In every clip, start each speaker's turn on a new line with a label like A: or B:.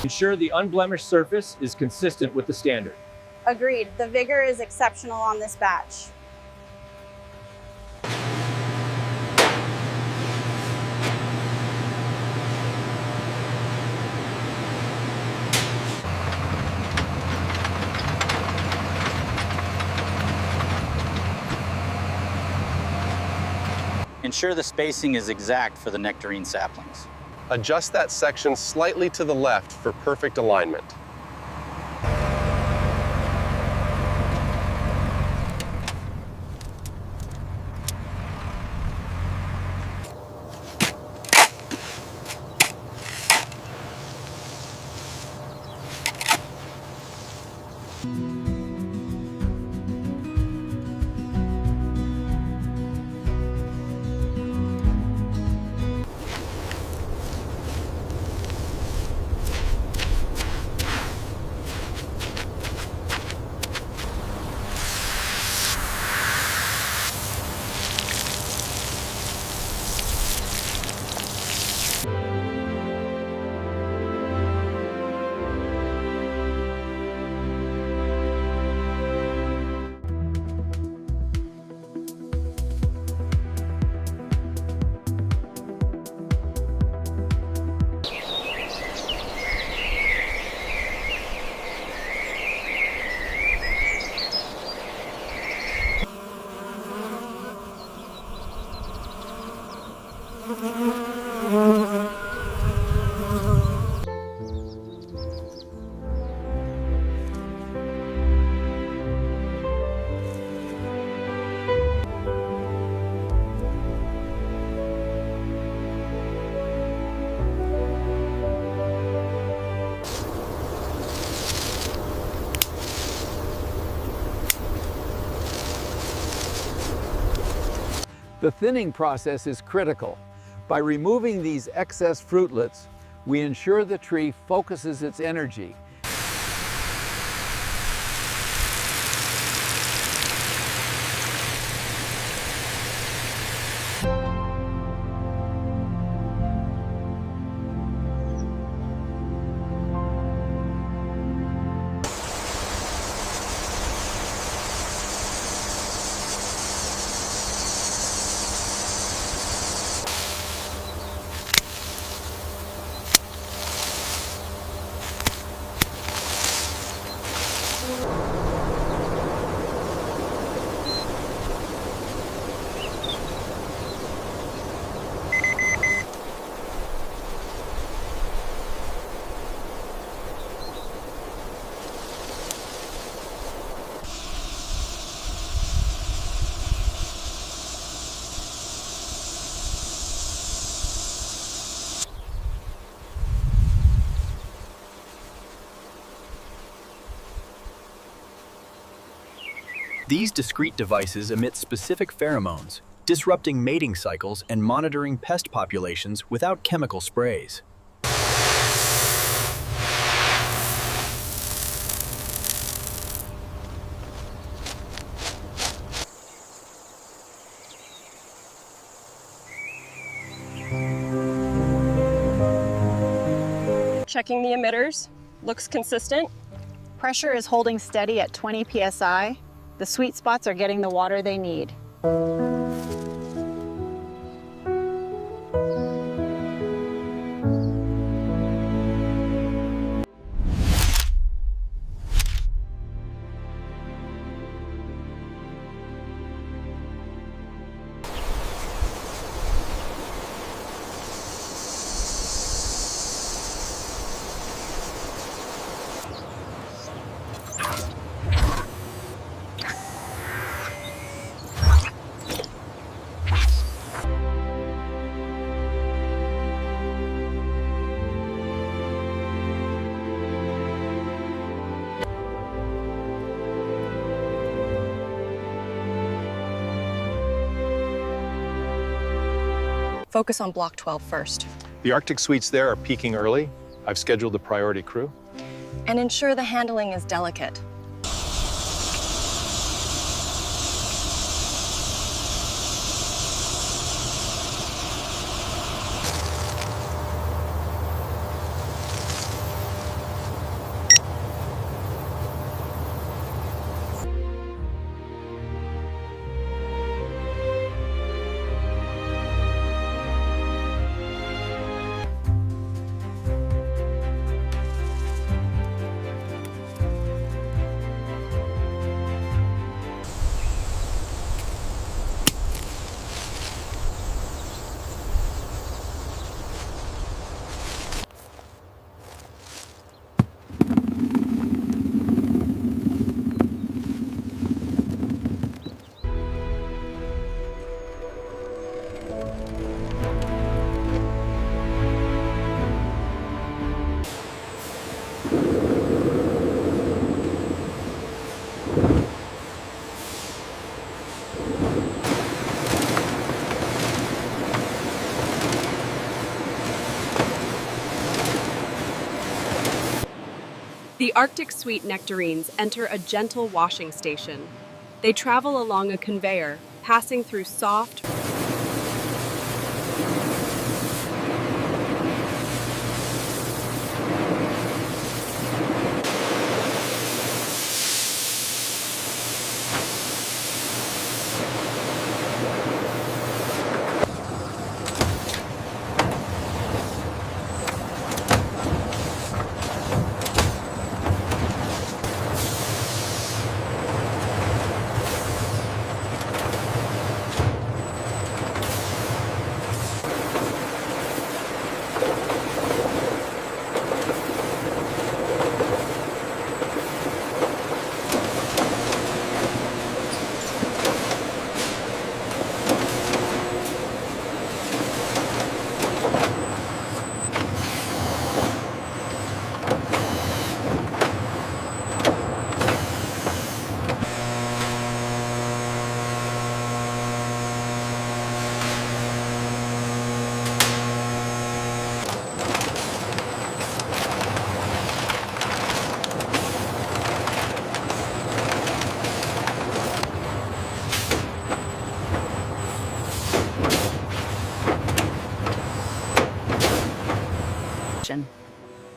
A: Ensure the unblemished surface is consistent with the standard.
B: Agreed. The vigor is exceptional on this batch.
C: Ensure the spacing is exact for the nectarine saplings.
D: Adjust that section slightly to the left for perfect alignment.
E: The thinning process is critical. By removing these excess fruitlets, we ensure the tree focuses its energy.
F: These discrete devices emit specific pheromones, disrupting mating cycles and monitoring pest populations without chemical sprays.
G: Checking the emitters, looks consistent.
B: Pressure is holding steady at 20 psi. The sweet spots are getting the water they need.
G: Focus on block 12 first.
D: The Arctic Sweets there are peaking early. I've scheduled the priority crew.
G: And ensure the handling is delicate.
H: The Arctic Sweet Nectarines enter a gentle washing station. They travel along a conveyor, passing through soft,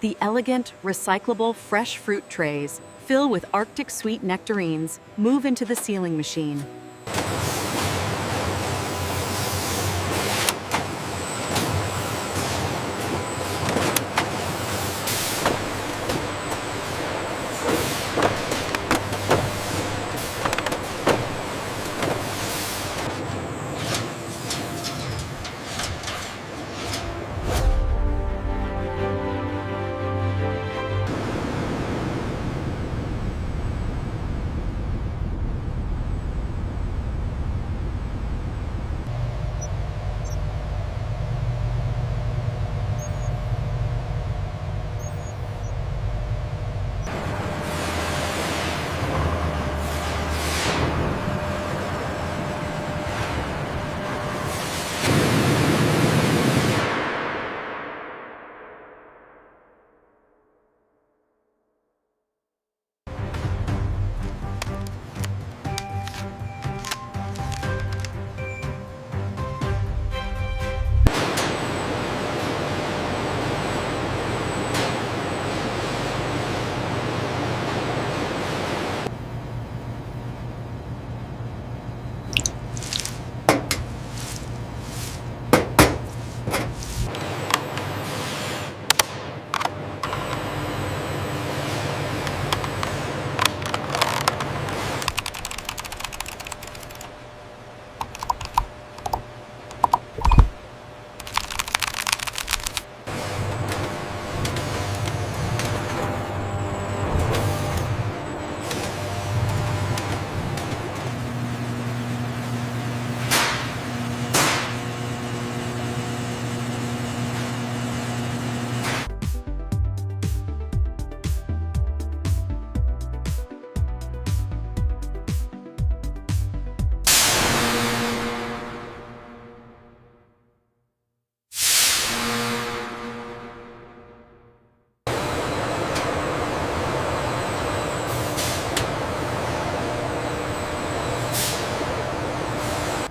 I: The elegant, recyclable fresh fruit trays, filled with Arctic Sweet Nectarines, move into the sealing machine.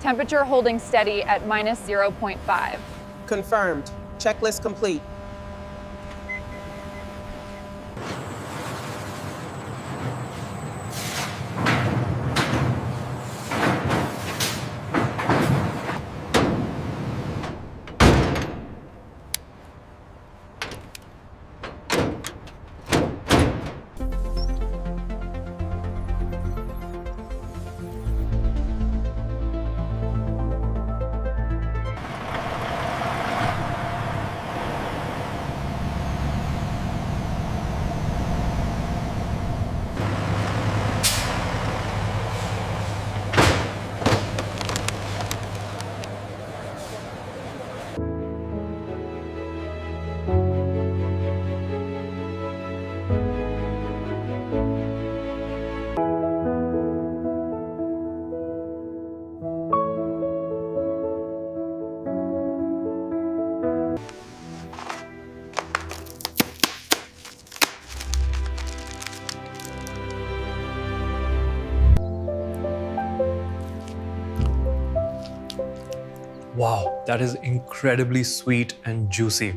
J: Temperature holding steady at minus 0.5.
K: Confirmed. Checklist complete.
L: Wow, that is incredibly sweet and juicy.